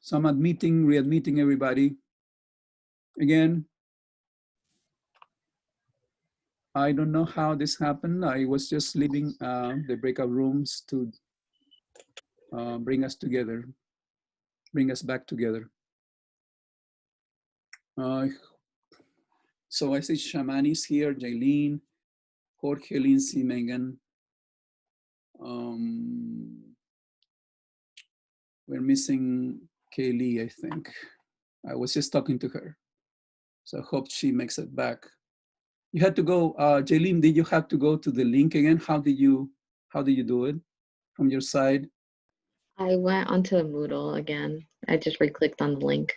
So I'm readmitting everybody. Again, I don't know how this happened. I was just leaving the breakout rooms to bring us together, bring us back together. So I see Shamani's here, Jailene, Jorge, Lindsay, Megan. We're missing Kaylee, I think. I was just talking to her. So I hope she makes it back. You had to go, Jailene, did you have to go to the link again? How did you do it from your side? I went onto Moodle again. I just clicked on the link.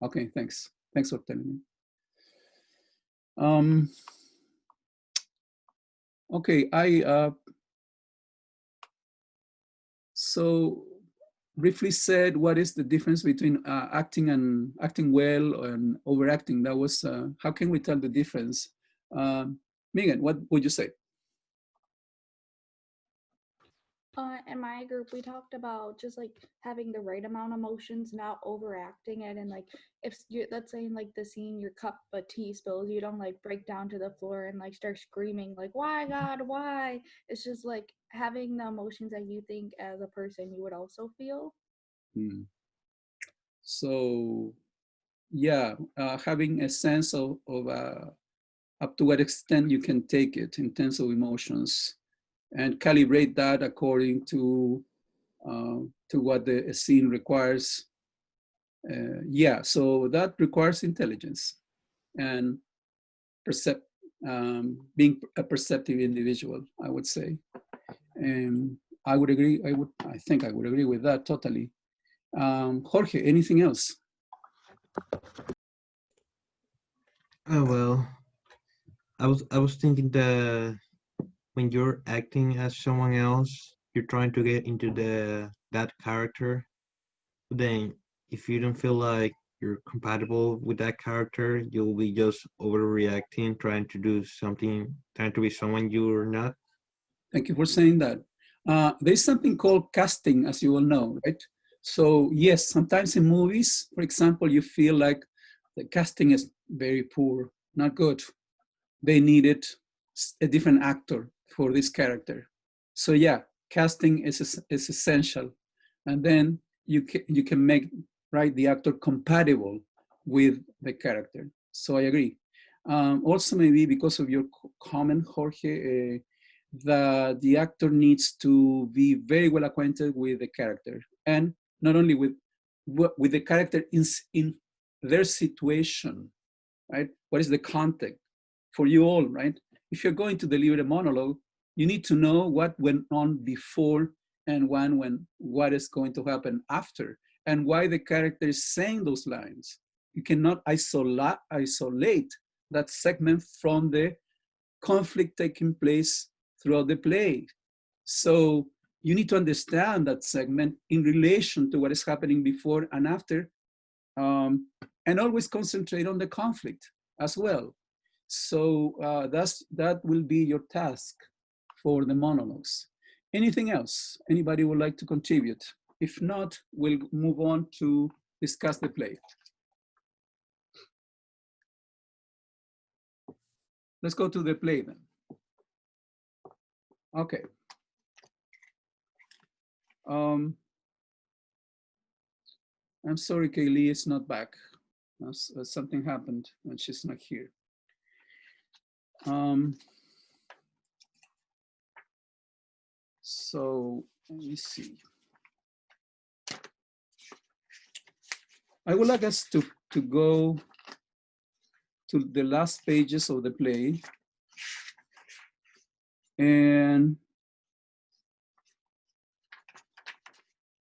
Okay, thanks. Thanks for telling me. Okay, so briefly said, what is the difference between acting well and overacting? That was, how can we tell the difference? Megan, what would you say? In my group, we talked about just like having the right amount of emotions, not overacting it. And like, if you, let's say in like the scene, your cup of tea spills, you don't like break down to the floor and like start screaming like, why God, why? It's just like having the emotions that you think as a person you would also feel. So yeah, having a sense of up to what extent you can take it in terms of emotions, and calibrate that according to what the scene requires. Yeah, so that requires intelligence and being a perceptive individual, I would say. And I would agree. I think I would agree with that totally. Jorge, anything else? Oh well, I was thinking that when you're acting as someone else, you're trying to get into that character. But then if you don't feel like you're compatible with that character, you'll be just overreacting, trying to do something, trying to be someone you're not. Thank you for saying that. There's something called casting, as you all know, right? So yes, sometimes in movies, for example, you feel like the casting is very poor, not good. They needed a different actor for this character. So yeah, casting is essential. And then you can make, right, the actor compatible with the character. So I agree. Also maybe because of your comment, Jorge, that the actor needs to be very well acquainted with the character, and not only with the character in their situation, right? What is the context for you all, right? If you're going to deliver a monologue, you need to know what went on before and what is going to happen after, and why the character is saying those lines. You cannot isolate that segment from the conflict taking place throughout the play. So you need to understand that segment in relation to what is happening before and after, and always concentrate on the conflict as well. So that will be your task for the monologues. Anything else anybody would like to contribute? If not, we'll move on to discuss the play. Let's go to the play then. Okay. I'm sorry, Kaylee is not back. Something happened and she's not here. So let me see. I would like us to go to the last pages of the play, and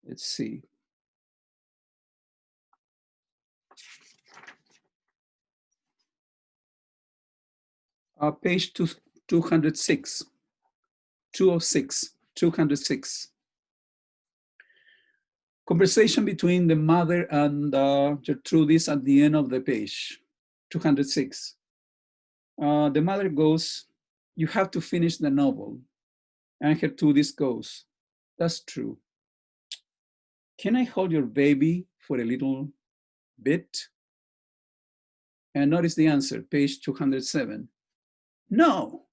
let's see. Page 206, 206, 206. Conversation between the mother and Gertrudis at the end of the page, 206. The mother goes, "You have to finish the novel." And Gertrudis goes, "That's true. Can I hold your baby for a little bit? And notice the answer, page 207. No.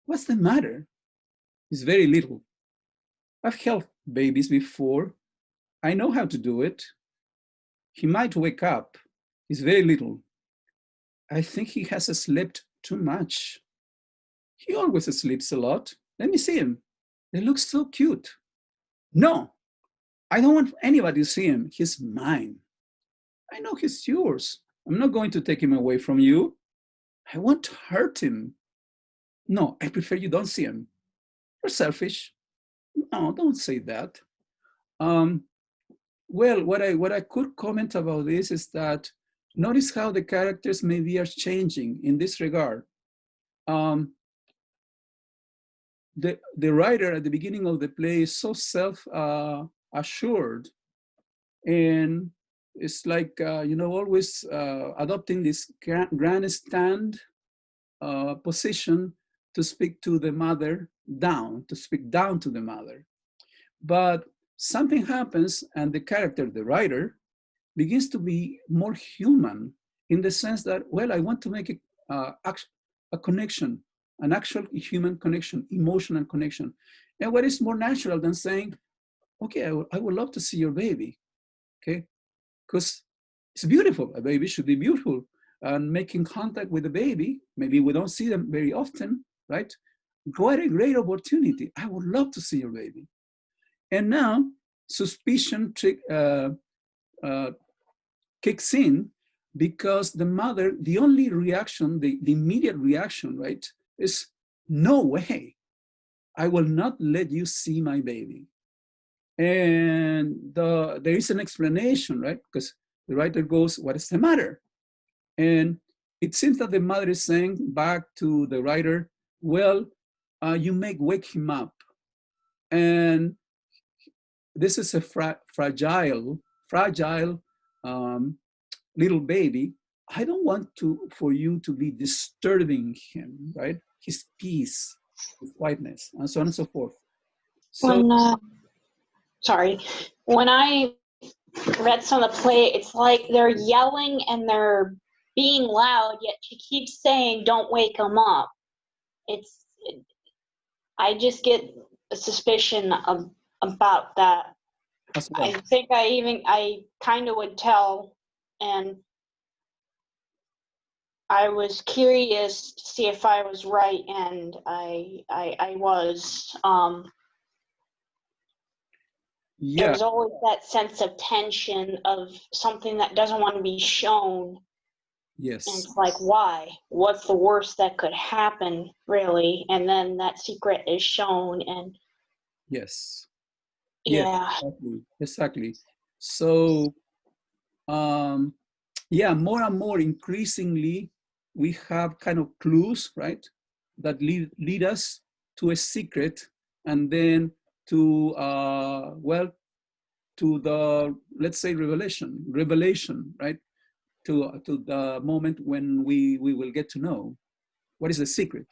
What's the matter? It's very little. I've held babies before. I know how to do it. He might wake up. It's very little. I think he has slept too much. He always sleeps a lot. Let me see him. He looks so cute. No, I don't want anybody to see him. He's mine. I know he's yours. I'm not going to take him away from you. I won't hurt him. No, I prefer you don't see him. You're selfish. No, don't say that. Well, what I could comment about this is that notice how the characters maybe are changing in this regard. The writer at the beginning of the play is so self-assured, and it's like, always adopting this grandstand position to speak to the mother to speak down to the mother. But something happens and the character, the writer, begins to be more human in the sense that, well, I want to make a connection, an actual human connection, emotional connection. And what is more natural than saying, okay, I would love to see your baby, okay? Because it's beautiful, a baby should be beautiful. And making contact with the baby, maybe we don't see them very often, right? What a great opportunity. I would love to see your baby. And now suspicion kicks in because the mother, the only reaction, the immediate reaction, right, is no way. I will not let you see my baby. And there is an explanation, right? Because the writer goes, what is the matter? And it seems that the mother is saying back to the writer, well, you wake him up. And this is a fragile little baby. I don't want for you to be disturbing him, right? His peace, his quietness, and so on and so forth. So, when I read some of the play, it's like they're yelling and they're being loud, yet she keeps saying, don't wake him up. I just get a suspicion about that. as well. I think I kind of would tell, and I was curious to see if I was right, and I was. Yeah. There's always that sense of tension of something that doesn't want to be shown. Yes. And it's like, why? What's the worst that could happen, really? And then that secret is shown, and Yes. yeah. Exactly. So, yeah, more and more increasingly, we have kind of clues, right, that lead us to a secret, and then to to the, let's say, revelation, right, to the moment when we will get to know what is the secret.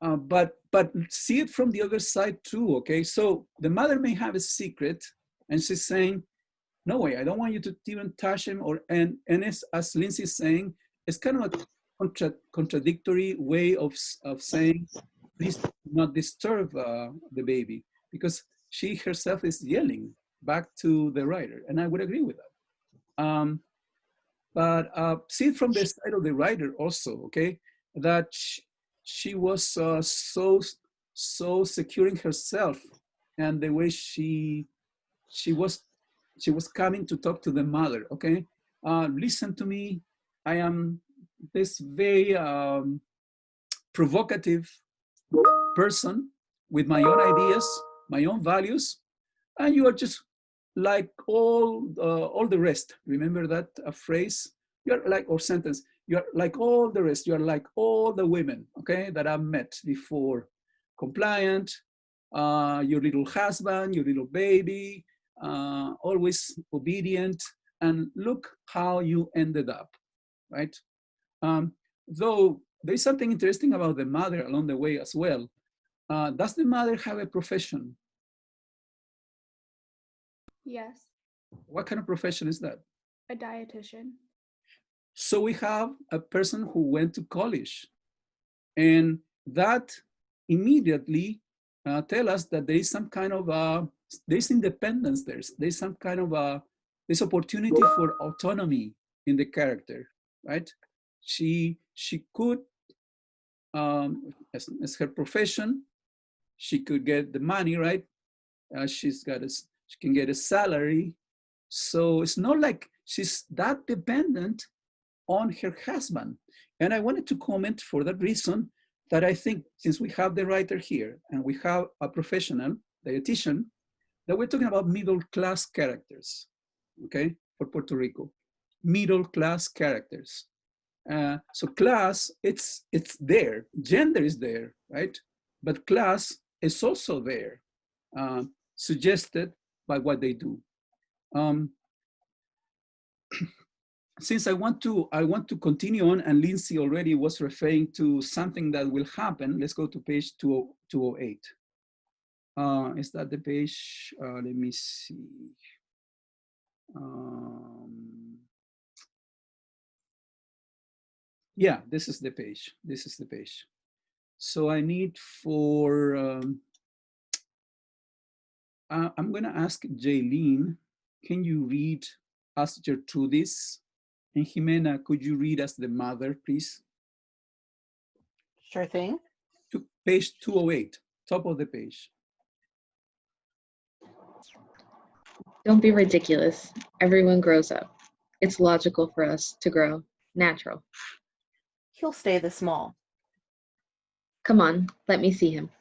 But see it from the other side too, okay? So the mother may have a secret, and she's saying, no way, I don't want you to even touch him, and as Lindsay's saying, it's kind of a contradictory way of saying, please do not disturb the baby, because she herself is yelling back to the writer, and I would agree with that. But see it from the side of the writer also, okay? That she was so secure in herself, and the way she was coming to talk to the mother, okay? Listen to me, I am this very provocative person with my own ideas, my own values, and you are just like all the rest. Remember that phrase? You're like, or sentence, you're like all the rest. You're like all the women, okay, that I've met before. Compliant, your little husband, your little baby, always obedient, and look how you ended up, right? Though there's something interesting about the mother along the way as well. Does the mother have a profession? Yes. What kind of profession is that? A dietitian. So we have a person who went to college, and that immediately tell us that there is some kind of there's independence. There's some kind of this opportunity for autonomy in the character, right? She could, as her profession, she could get the money, right? She can get a salary, so it's not like she's that dependent on her husband. And I wanted to comment for that reason that I think since we have the writer here and we have a professional dietitian, that we're talking about middle class characters, okay, for Puerto Rico. Middle class characters. So class, it's there. Gender is there, right? But class is also there, suggested by what they do. Since I want to continue on, and Lindsay already was referring to something that will happen, let's go to page 208. Is that the page? Let me see. Yeah, this is the page. This is the page. So I need for, I'm gonna ask Jaylene, can you read us through this? And Jimena, could you read us the mother, please? Sure thing. To page 208, top of the page. Don't be ridiculous. Everyone grows up. It's logical for us to grow. Natural. He'll stay this small. Come on, let me see him.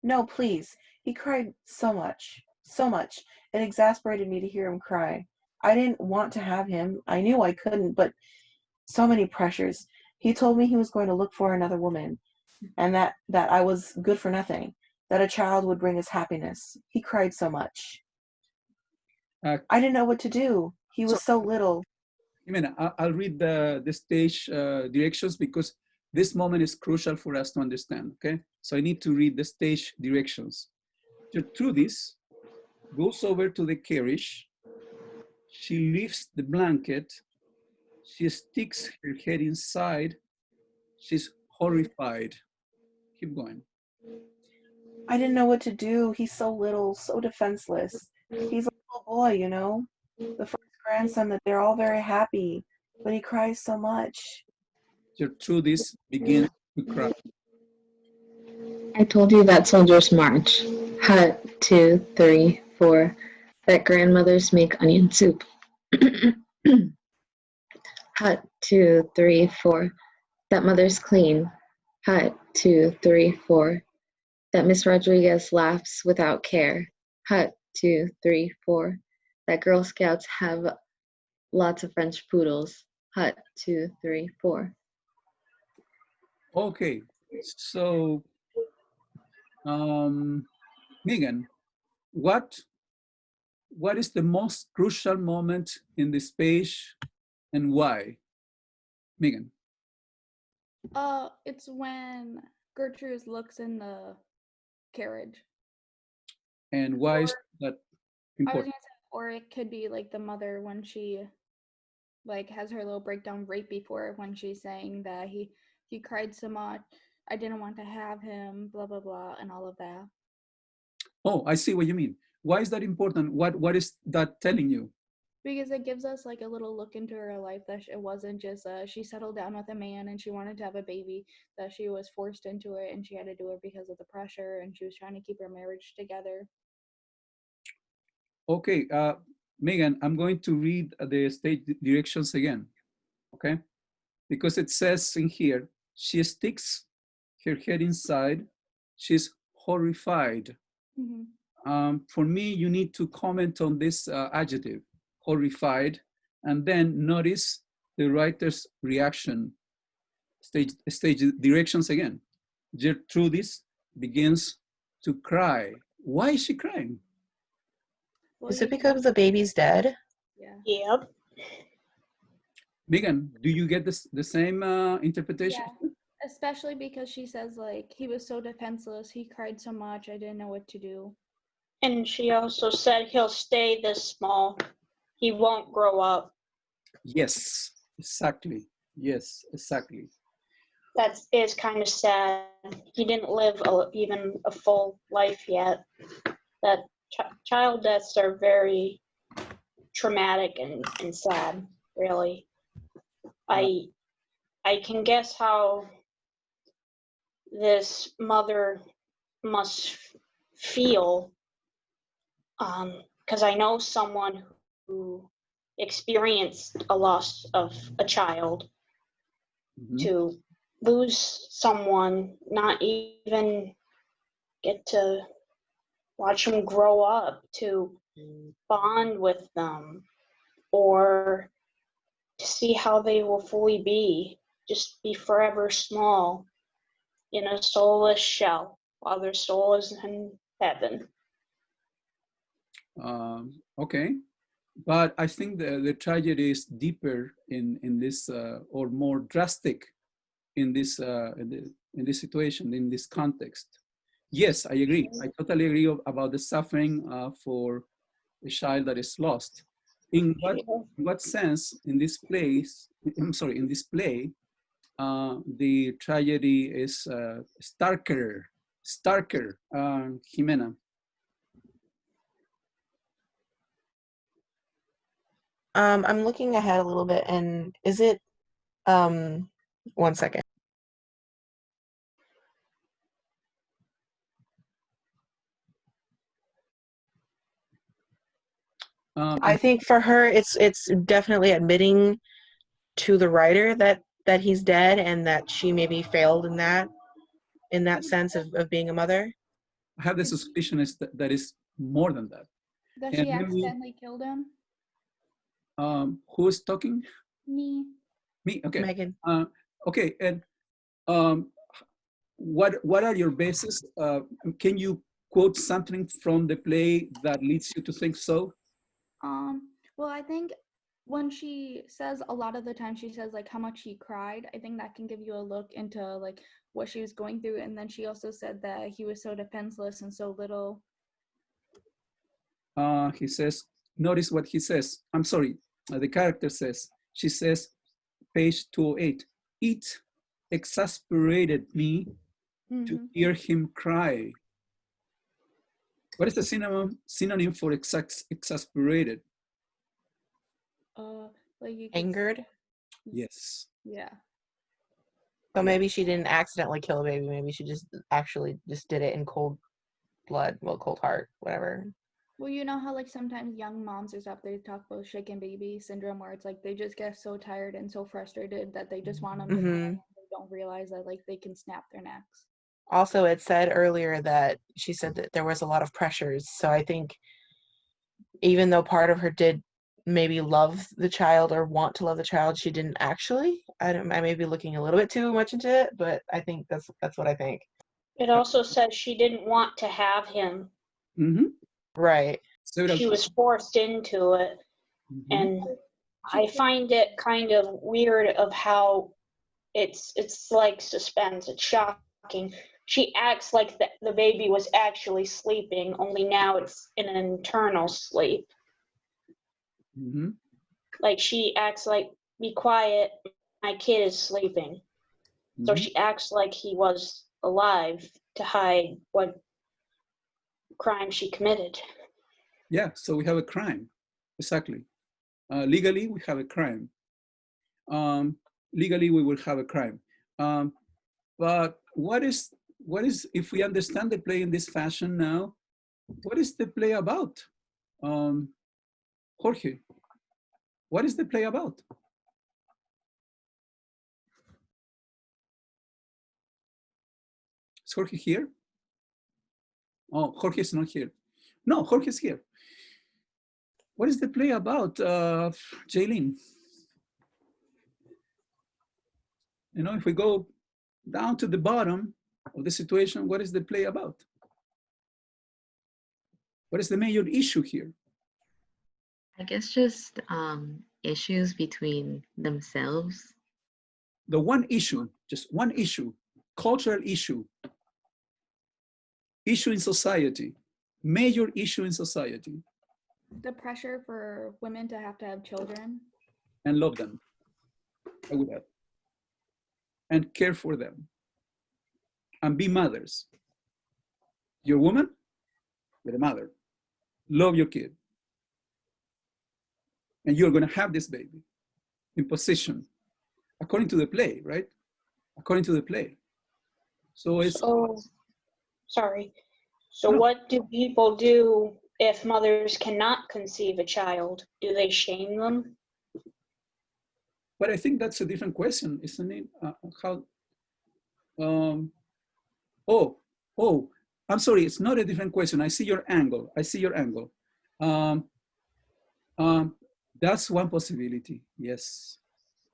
No, please. He cried so much. So much. It exasperated me to hear him cry. I didn't want to have him. I knew I couldn't, but so many pressures. He told me he was going to look for another woman, and that I was good for nothing, that a child would bring us happiness. He cried so much. I didn't know what to do. He was so little. Jimena, I'll read the stage directions because this moment is crucial for us to understand, okay? So I need to read the stage directions. Gertrudis goes over to the carriage. She lifts the blanket. She sticks her head inside. She's horrified. Keep going. I didn't know what to do. He's so little, so defenseless. He's a little boy, you know? The first grandson that they're all very happy, but he cries so much. Gertrudis begins to cry. I told you that soldiers march. Hut, 2, 3, 4. That grandmothers make onion soup. Hut, 2, 3, 4. That mothers clean. Hut, 2, 3, 4. That Miss Rodriguez laughs without care. Hut, 2, 3, 4. That Girl Scouts have lots of French poodles. Hut, 2, 3, 4. Okay, so Megan, what is the most crucial moment in this page and why? Megan. It's when Gertrude looks in the carriage. And why is that I was important? gonna say, or it could be like the mother when she like has her little breakdown right before when she's saying that he cried so much, I didn't want to have him, blah blah blah, and all of that. Oh, I see what you mean. Why is that important? What is that telling you? Because it gives us like a little look into her life that it wasn't just she settled down with a man and she wanted to have a baby, that she was forced into it and she had to do it because of the pressure and she was trying to keep her marriage together. Okay, Megan, I'm going to read the stage directions again, okay? Because it says in here, she sticks her head inside, she's horrified. Mm-hmm. For me, you need to comment on this adjective, horrified, and then notice the writer's reaction. Stage directions again. Gertrudis begins to cry. Why is she crying? Well, Is it because the baby's dead? yeah. Yep. Megan, do you get the same interpretation? Yeah. Especially because she says like he was so defenseless, he cried so much, I didn't know what to do. And she also said he'll stay this small. He won't grow up. Yes, exactly. Yes, exactly. That is kind of sad. He didn't live even a full life yet. That child deaths are very traumatic and sad, really. I can guess how this mother must feel, because I know someone who experienced a loss of a child. Mhm. To lose someone, not even get to watch them grow up, to bond with them, or to see how they will fully be, just be forever small in a soulless shell while their soul is in heaven. Okay, but I think the tragedy is deeper in this or more drastic in this in this situation, in this context. Yes, I agree. I totally agree about the suffering for a child that is lost. In what sense in this place? I'm sorry, in this play, the tragedy is starker. Jimena. I'm looking ahead a little bit, and is it, one second. I think for her, it's definitely admitting to the writer that he's dead and that she maybe failed in that sense of being a mother. I have the suspicion is that is more than that. That And she maybe, accidentally killed him. who is talking? Me. Me. Okay. Megan. Okay. And what are your bases? Can you quote something from the play that leads you to think so? Well, I think when she says, a lot of the time she says like how much she cried, I think that can give you a look into like what she was going through. And then she also said that he was so defenseless and so little. He says, notice what he says. I'm sorry, the character says, she says, page 208, it exasperated me to hear him cry. What is the synonym for exasperated? Like you could Angered. Yes. Yeah. So maybe she didn't accidentally kill a baby. Maybe she just actually just did it in cold blood, well, cold heart, whatever. Well, you know how like sometimes young moms or stuff, they talk about shaken baby syndrome, where it's like they just get so tired and so frustrated that they just want them to die, and they don't realize that like they can snap their necks. Also, it said earlier that she said that there was a lot of pressures. So I think even though part of her did maybe love the child or want to love the child, she didn't actually. I may be looking a little bit too much into it, but I think that's what I think. It also says she didn't want to have him. Mm-hmm. Right. She was forced into it. Mm-hmm. And I find it kind of weird of how it's like suspense. It's shocking. She acts like the baby was actually sleeping, only now it's in an internal sleep. Mm-hmm. Like she acts like, be quiet, my kid is sleeping. Mm-hmm. So she acts like he was alive to hide what crime she committed. Yeah, so we have a crime, exactly. Legally, we have a crime. Legally, we will have a crime. But what is, if we understand the play in this fashion now, what is the play about? Jorge, what is the play about? Is Jorge here? Oh, Jorge is not here. No, Jorge is here. What is the play about, Jaylene? You know, if we go down to the bottom of the situation, what is the play about? What is the major issue here? I guess just issues between themselves. The one issue, just one issue, cultural issue in society. major issue in society, The pressure for women to have children. and love them. I would add. And care for them. And be mothers. You're a woman, you're a mother. Love your kid. And you're going to have this baby in position, according to the play, right? According to the play. So it's. So, sorry. So No. what do people do if mothers cannot conceive a child? Do they shame them? But I think that's a different question, isn't it? I'm sorry, it's not a different question. I see your angle. I see your angle. That's one possibility, yes.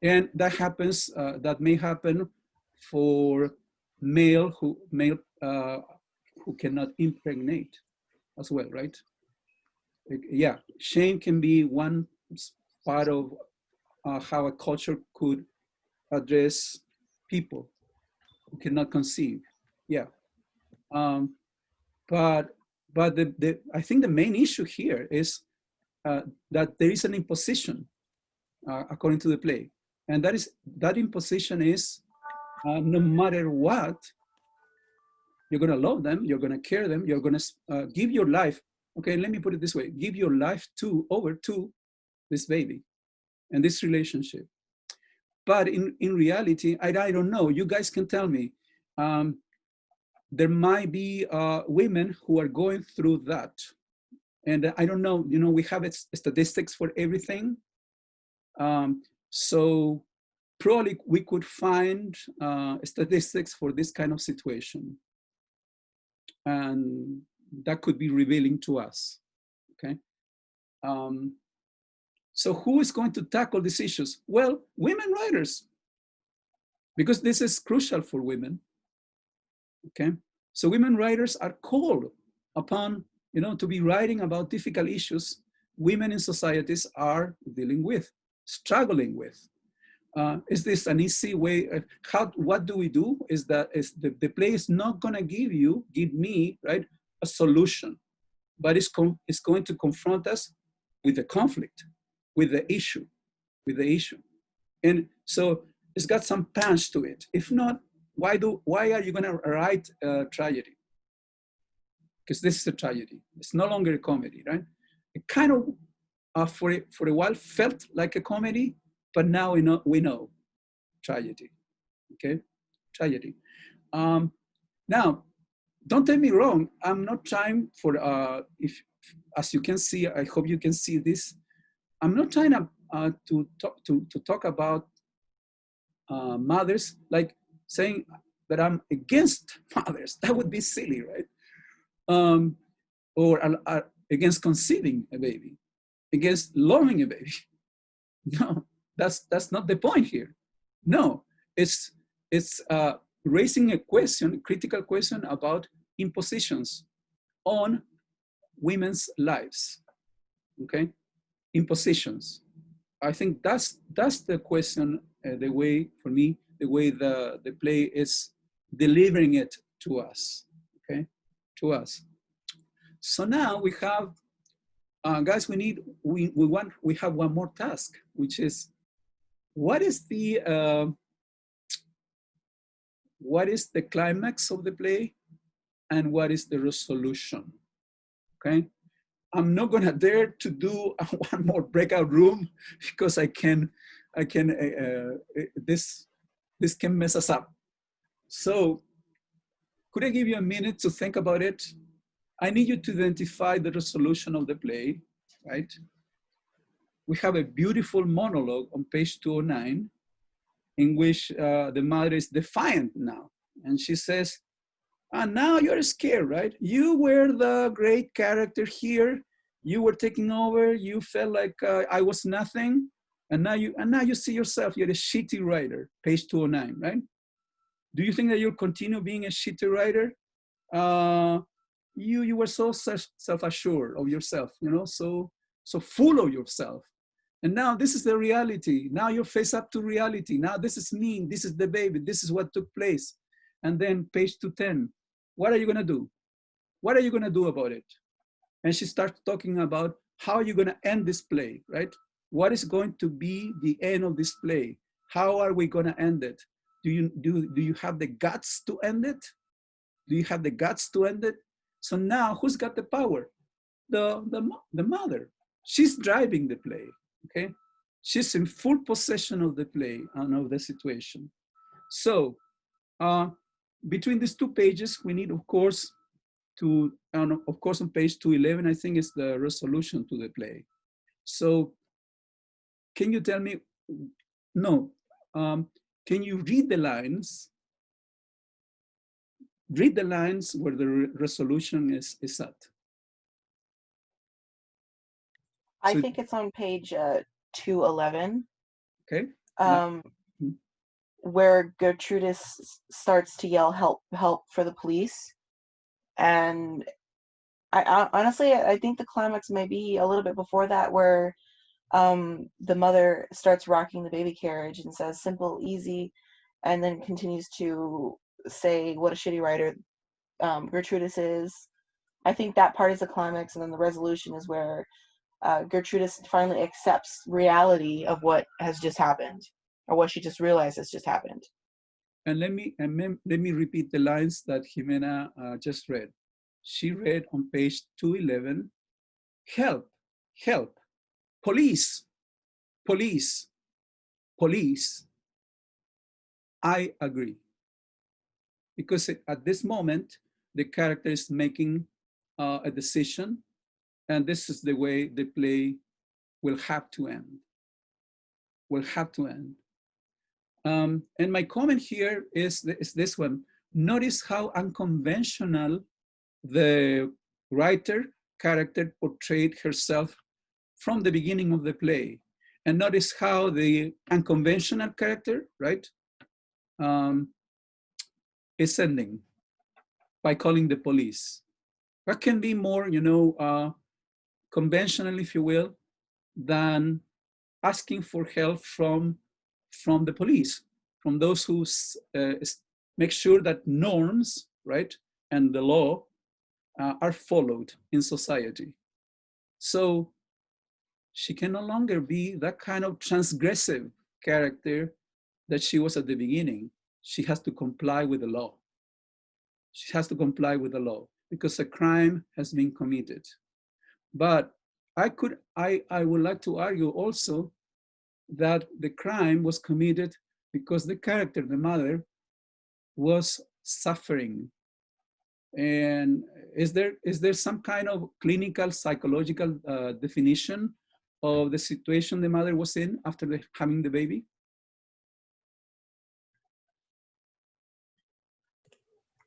And that happens, that may happen for male who cannot impregnate as well, right? Yeah, shame can be one part of how a culture could address people who cannot conceive. Yeah, but I think the main issue here is that there is an imposition according to the play, and that imposition is no matter what, you're going to love them, you're going to care them, you're going to give your life. Okay, let me put it this way: give your life over to this baby and this relationship. But in reality, I don't know. You guys can tell me. There might be women who are going through that. And I don't know, you know, we have statistics for everything. So probably we could find statistics for this kind of situation. And that could be revealing to us, okay? So who is going to tackle these issues? Well, women writers, because this is crucial for women, okay? So women writers are called upon, you know, to be writing about difficult issues women in societies are dealing with, struggling with. Is this an easy way? What do we do? Is that the play is not gonna give me, right, a solution, but it's going to confront us with the conflict, with the issue. And so it's got some punch to it. If not, why are you gonna write a tragedy? Because this is a tragedy. It's no longer a comedy, right? It kind of, for a while, felt like a comedy, but now we know tragedy, okay? Tragedy. Now, don't take me wrong. I'm not trying for, as you can see, I hope you can see this. I'm not trying to talk about mothers, like saying that I'm against mothers. That would be silly, right? Or against conceiving a baby, against loving a baby. No, that's not the point here. No, it's raising a critical question about impositions on women's lives. Okay, impositions. I think that's the question. The way, for me, the way the play is delivering it to us. Okay, to us. So now we have, guys. We have one more task, which is, what is the climax of the play, and what is the resolution? Okay, I'm not gonna dare to do one more breakout room because this can mess us up. So could I give you a minute to think about it? I need you to identify the resolution of the play, right? We have a beautiful monologue on page 209 in which the mother is defiant now. And she says, now you're scared, right? You were the great character here. You were taking over. You felt like I was nothing. And now you see yourself, you're a shitty writer, page 209, right? Do you think that you'll continue being a shitty writer? You were so self-assured of yourself, you know, so full of yourself. And now this is the reality. Now you're face up to reality. Now this is me, this is the baby, this is what took place. And then page 210, what are you gonna do? What are you gonna do about it? And she starts talking about how you're going to end this play, right? What is going to be the end of this play? How are we going to end it? Do you have the guts to end it? Do you have the guts to end it? So now who's got the power? The mother. She's driving the play, okay? She's in full possession of the play and of the situation. So between these 2 pages, we need, of course, of course, on page 211, I think is the resolution to the play. So can you tell me, no, can you read the lines? Read the lines where the resolution is at. I So- think it's on page 211, Okay. where Gertrudis starts to yell, "Help, help," for the police. And I honestly, I think the climax may be a little bit before that, where the mother starts rocking the baby carriage and says, "Simple, easy," and then continues to say what a shitty writer Gertrudis is. I think that part is the climax, and then the resolution is where Gertrudis finally accepts reality of what has just happened, or what she just realized has just happened. And let me repeat the lines that Jimena just read. She read on page 211, help, help, police, police, police. I agree. Because at this moment, the character is making a decision, and this is the way the play will have to end. Will have to end. And my comment here is this one. Notice how unconventional the writer character portrayed herself from the beginning of the play. And notice how the unconventional character, right, is ending by calling the police. What can be more, conventional, if you will, than asking for help from the police, from those who make sure that norms, right, and the law are followed in society. So she can no longer be that kind of transgressive character that she was at the beginning. She has to comply with the law. She has to comply with the law because a crime has been committed. But I would like to argue also that the crime was committed because the character, the mother, was suffering. And is there some kind of clinical, psychological definition of the situation the mother was in after having the baby?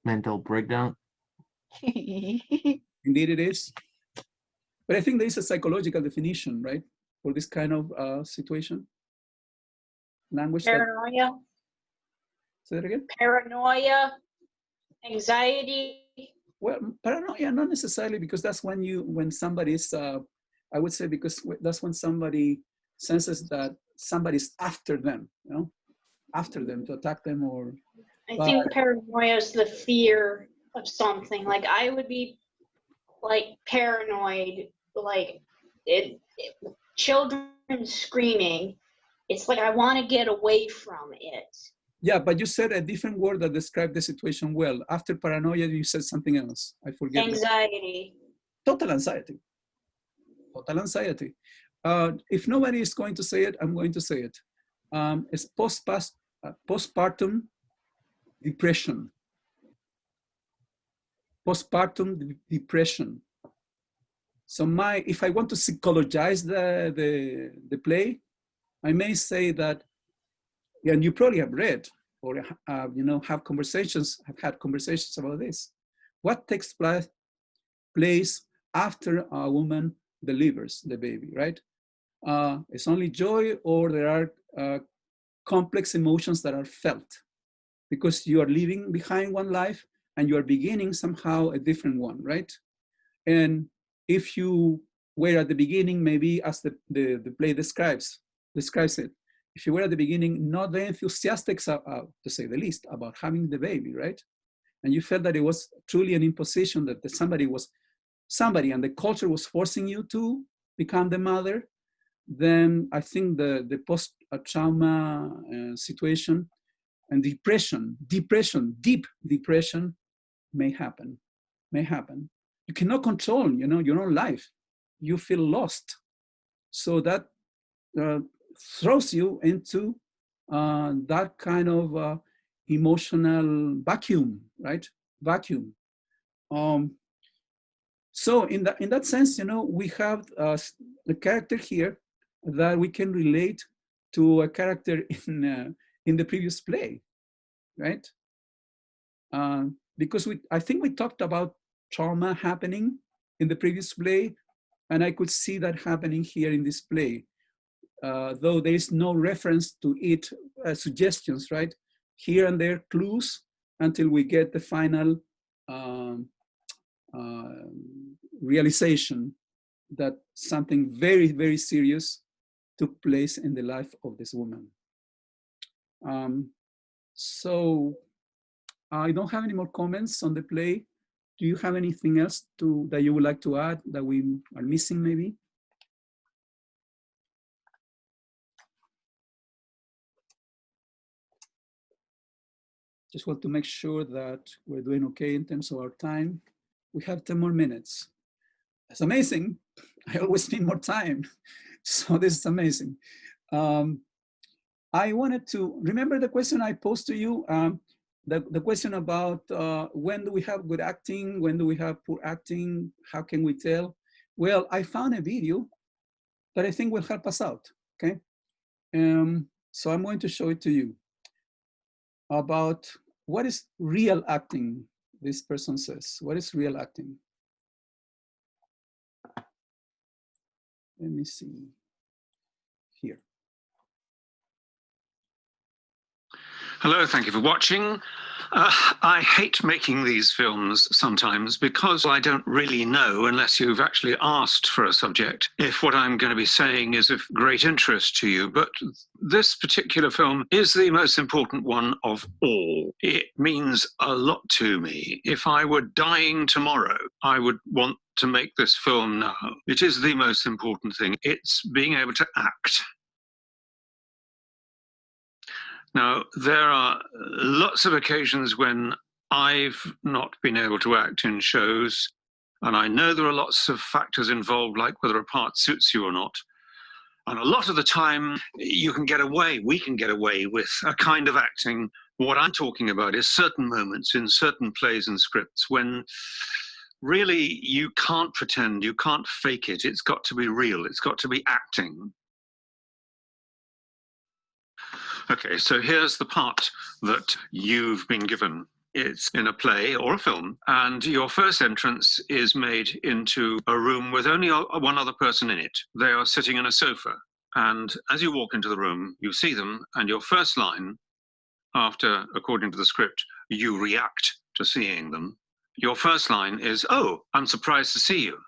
Mental breakdown. Indeed it is. But I think there is a psychological definition, right, for this kind of situation. Language that, Paranoia, say that again? paranoia, anxiety. Well, paranoia, not necessarily, because that's when somebody's, I would say, because that's when somebody senses that somebody's after them, after them to attack them or. I think paranoia is the fear of something. Like I would be like paranoid, like children screaming. It's like I want to get away from it. Yeah, but you said a different word that described the situation well. After paranoia, you said something else. I forget. Anxiety. Total anxiety. Total anxiety. If nobody is going to say it, I'm going to say it. It's postpartum depression. Postpartum depression. So if I want to psychologize the play, I may say that, and you probably have read or have had conversations about this. What takes place after a woman delivers the baby, right? It's only joy, or there are complex emotions that are felt because you are leaving behind one life and you are beginning somehow a different one, right? And if you were at the beginning, maybe as the play describes it, if you were at the beginning not very enthusiastic, to say the least, about having the baby, right? And you felt that it was truly an imposition, that somebody was somebody and the culture was forcing you to become the mother, then I think the post-trauma situation and depression, deep depression may happen. You cannot control, your own life. You feel lost. So that throws you into that kind of emotional vacuum, right? Vacuum. So in that sense, we have a character here that we can relate to a character in the previous play, right? Because I think we talked about trauma happening in the previous play, and I could see that happening here in this play, though there is no reference to it, suggestions, right? Here and there, clues, until we get the final realization that something very, very serious took place in the life of this woman. So I don't have any more comments on the play. Do you have anything else that you would like to add that we are missing maybe? Just want to make sure that we're doing okay in terms of our time. We have 10 more minutes. That's amazing. I always need more time. So this is amazing. I wanted to remember the question I posed to you, the question about when do we have good acting, when do we have poor acting, how can we tell? Well, I found a video that I think will help us out, okay? So I'm going to show it to you about what is real acting, this person says. What is real acting? Let me see here. Hello, thank you for watching. I hate making these films sometimes because I don't really know, unless you've actually asked for a subject, if what I'm going to be saying is of great interest to you. But this particular film is the most important one of all. It means a lot to me. If I were dying tomorrow, I would want to make this film now. It is the most important thing. It's being able to act. Now, there are lots of occasions when I've not been able to act in shows, and I know there are lots of factors involved, like whether a part suits you or not. And a lot of the time, you can get away, we can get away with a kind of acting. What I'm talking about is certain moments in certain plays and scripts when really you can't pretend, you can't fake it. It's got to be real, it's got to be acting. Okay, so here's the part that you've been given. It's in a play or a film, and your first entrance is made into a room with only one other person in it. They are sitting in a sofa, and as you walk into the room, you see them, and your first line, after, according to the script, you react to seeing them, your first line is, "Oh, I'm surprised to see you."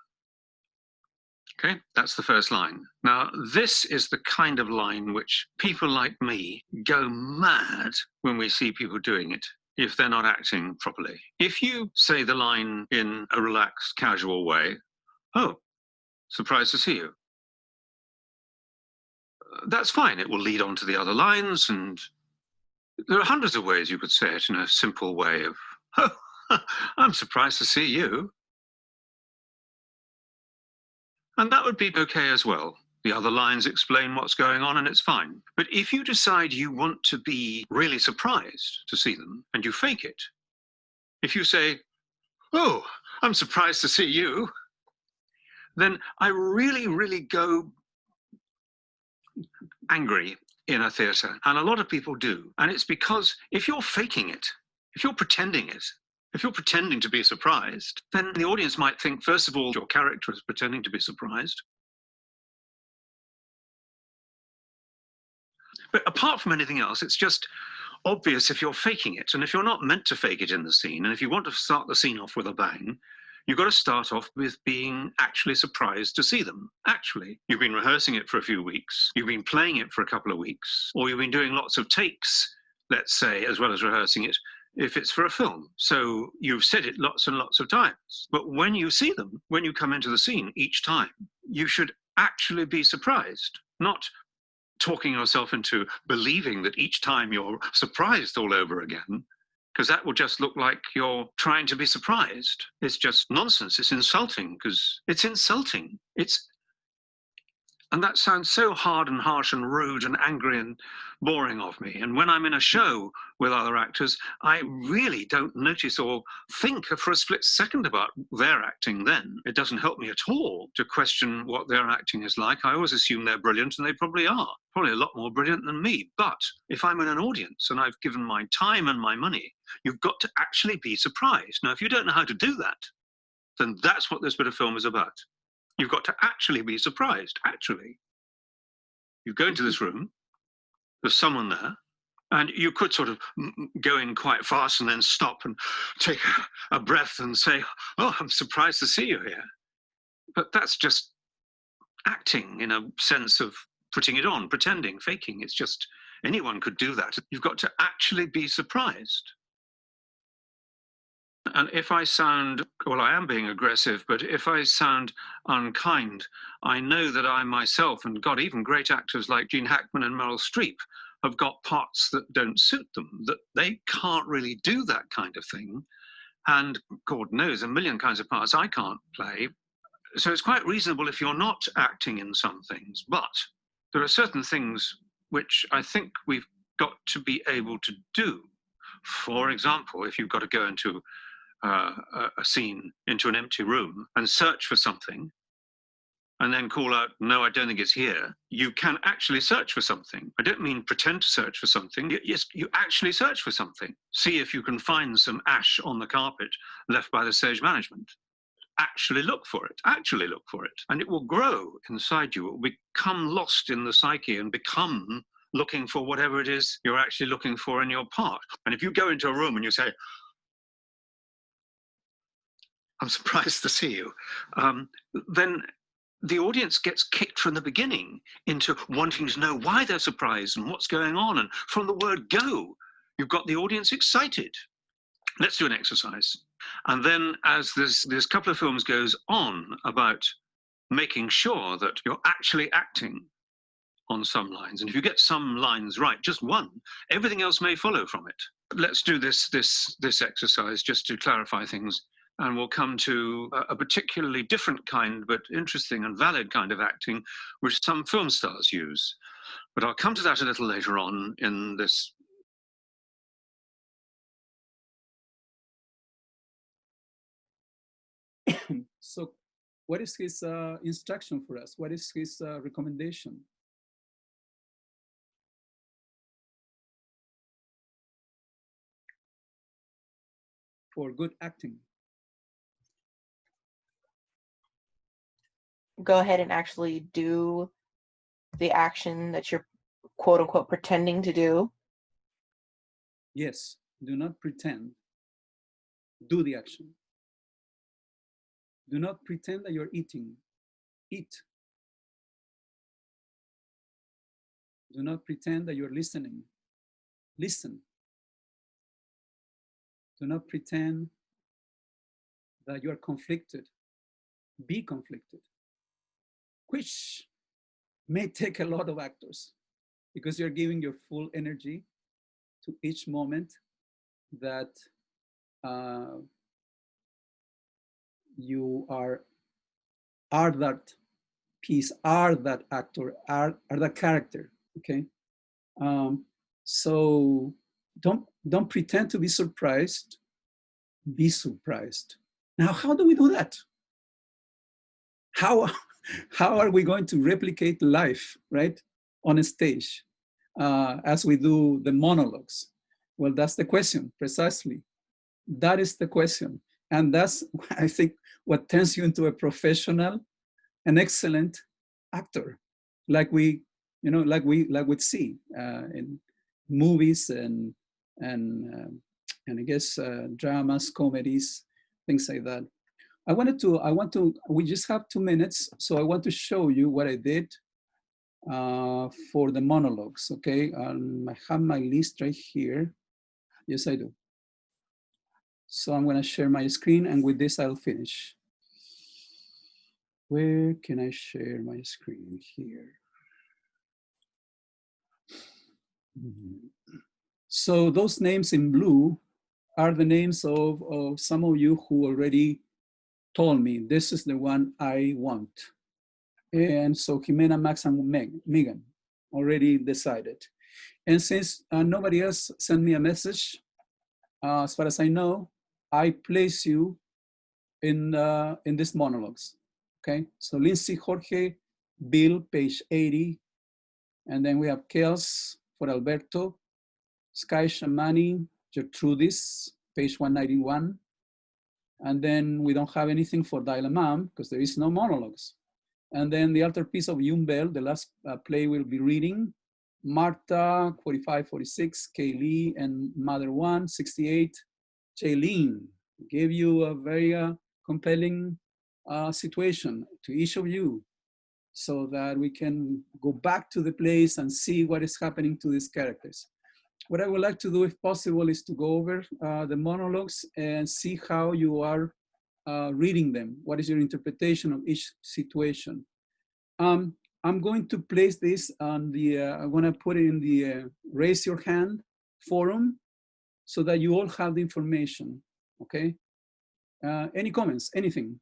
Okay, that's the first line. Now, this is the kind of line which people like me go mad when we see people doing it, if they're not acting properly. If you say the line in a relaxed, casual way, "Oh, surprised to see you," that's fine. It will lead on to the other lines, and there are hundreds of ways you could say it in a simple way of, "Oh, I'm surprised to see you." And that would be okay as well. The other lines explain what's going on and it's fine. But if you decide you want to be really surprised to see them and you fake it, if you say, "Oh, I'm surprised to see you," then I really, really go angry in a theatre. And a lot of people do. And it's because if you're faking it, if you're pretending it, if you're pretending to be surprised, then the audience might think, first of all, your character is pretending to be surprised. But apart from anything else, it's just obvious if you're faking it. And if you're not meant to fake it in the scene, and if you want to start the scene off with a bang, you've got to start off with being actually surprised to see them. Actually, you've been rehearsing it for a few weeks, you've been playing it for a couple of weeks, or you've been doing lots of takes, let's say, as well as rehearsing it. if it's for a film. So you've said it lots and lots of times. But when you see them, when you come into the scene each time, you should actually be surprised, not talking yourself into believing that each time you're surprised all over again, because that will just look like you're trying to be surprised. It's just nonsense. It's insulting, because it's insulting. And that sounds so hard and harsh and rude and angry and boring of me. And when I'm in a show with other actors, I really don't notice or think for a split second about their acting then. It doesn't help me at all to question what their acting is like. I always assume they're brilliant, and they probably are. Probably a lot more brilliant than me. But if I'm in an audience and I've given my time and my money, you've got to actually be surprised. Now, if you don't know how to do that, then that's what this bit of film is about. You've got to actually be surprised, actually. You go into this room, there's someone there, and you could sort of go in quite fast and then stop and take a breath and say, oh, I'm surprised to see you here. But that's just acting in a sense of putting it on, pretending, faking. It's just, anyone could do that. You've got to actually be surprised. And if I sound, well, I am being aggressive, but if I sound unkind, I know that I myself, and God, even great actors like Gene Hackman and Meryl Streep, have got parts that don't suit them, that they can't really do that kind of thing. And God knows, a million kinds of parts I can't play. So it's quite reasonable if you're not acting in some things, but there are certain things which I think we've got to be able to do. For example, if you've got to go into a scene into an empty room and search for something and then call out, no, I don't think it's here, you can actually search for something. I don't mean pretend to search for something. Yes, you actually search for something. See if you can find some ash on the carpet left by the stage management. Actually look for it. Actually look for it. And it will grow inside you. It will become lost in the psyche and become looking for whatever it is you're actually looking for in your part. And if you go into a room and you say, I'm surprised to see you, then the audience gets kicked from the beginning into wanting to know why they're surprised and what's going on. And from the word go, you've got the audience excited. Let's do an exercise. And then as this couple of films goes on about making sure that you're actually acting on some lines, and if you get some lines right, just one, everything else may follow from it. Let's do this exercise just to clarify things. And we'll come to a particularly different kind, but interesting and valid kind of acting, which some film stars use. But I'll come to that a little later on in this. So what is his instruction for us? What is his recommendation? For good acting. Go ahead and actually do the action that you're quote unquote pretending to do. Yes, do not pretend. Do the action. Do not pretend that you're eating. Eat. Do not pretend that you're listening. Listen. Do not pretend that you are conflicted. Be conflicted. Which may take a lot of actors because you're giving your full energy to each moment that you are that piece, are that actor, are that character, okay? So don't pretend to be surprised, be surprised. Now, how do we do that? How are we going to replicate life, right, on a stage as we do the monologues? Well, that's the question, precisely. That is the question. And that's, I think, what turns you into a professional, an excellent actor, like we see in movies and I guess dramas, comedies, things like that. We just have 2 minutes, so I want to show you what I did for the monologues, okay? I have my list right here. Yes, I do. So I'm going to share my screen, and with this, I'll finish. Where can I share my screen? Here. So those names in blue are the names of some of you who already told me this is the one I want. And so Jimena, Max, and Megan already decided. And since nobody else sent me a message, as far as I know, I place you in these monologues. Okay, so Lindsay, Jorge, Bill, page 80, and then we have Kels for Alberto, Sky Shamani, Gertrudis, page 191, and then we don't have anything for Dilemam because there is no monologues. And then the altar piece of Yumbel, the last play we'll be reading, Marta, 45, 46, Kaylee, and Mother 1, 68, Jaylene. Gave you a very compelling situation to each of you so that we can go back to the place and see what is happening to these characters. What I would like to do, if possible, is to go over the monologues and see how you are reading them. What is your interpretation of each situation? I'm going to place this on the, I'm gonna put it in the raise your hand forum so that you all have the information, okay? Any comments, anything?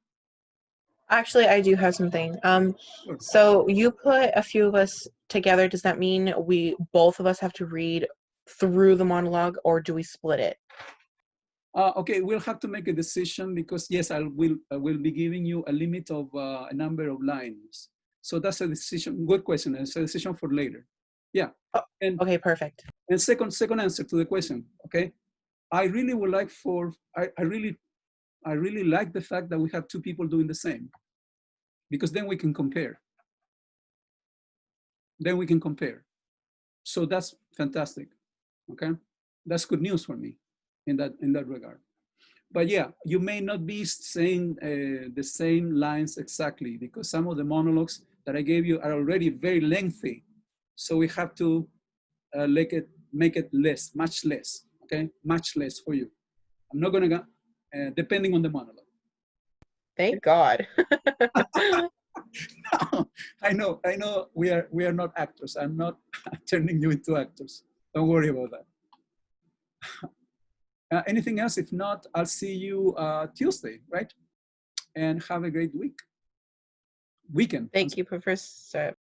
Actually, I do have something. Sure. So you put a few of us together. Does that mean both of us have to read through the monologue, or do we split it? Okay, we'll have to make a decision because yes, I will be giving you a limit of a number of lines. So that's a decision. Good question. It's a decision for later. Yeah. Oh, and okay, perfect. And second answer to the question. Okay, I really would like I really like the fact that we have two people doing the same, because then we can compare. So that's fantastic. Okay, that's good news for me in that regard. But yeah, you may not be saying the same lines exactly because some of the monologues that I gave you are already very lengthy. So we have to make it less, much less, okay? Much less for you. I'm not gonna go, depending on the monologue. Thank God. I know we are not actors. I'm not turning you into actors. Don't worry about that. Anything else? If not, I'll see you Tuesday, right? And have a great weekend. Thank you, Professor.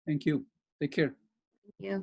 Thank you. Take care. Yeah.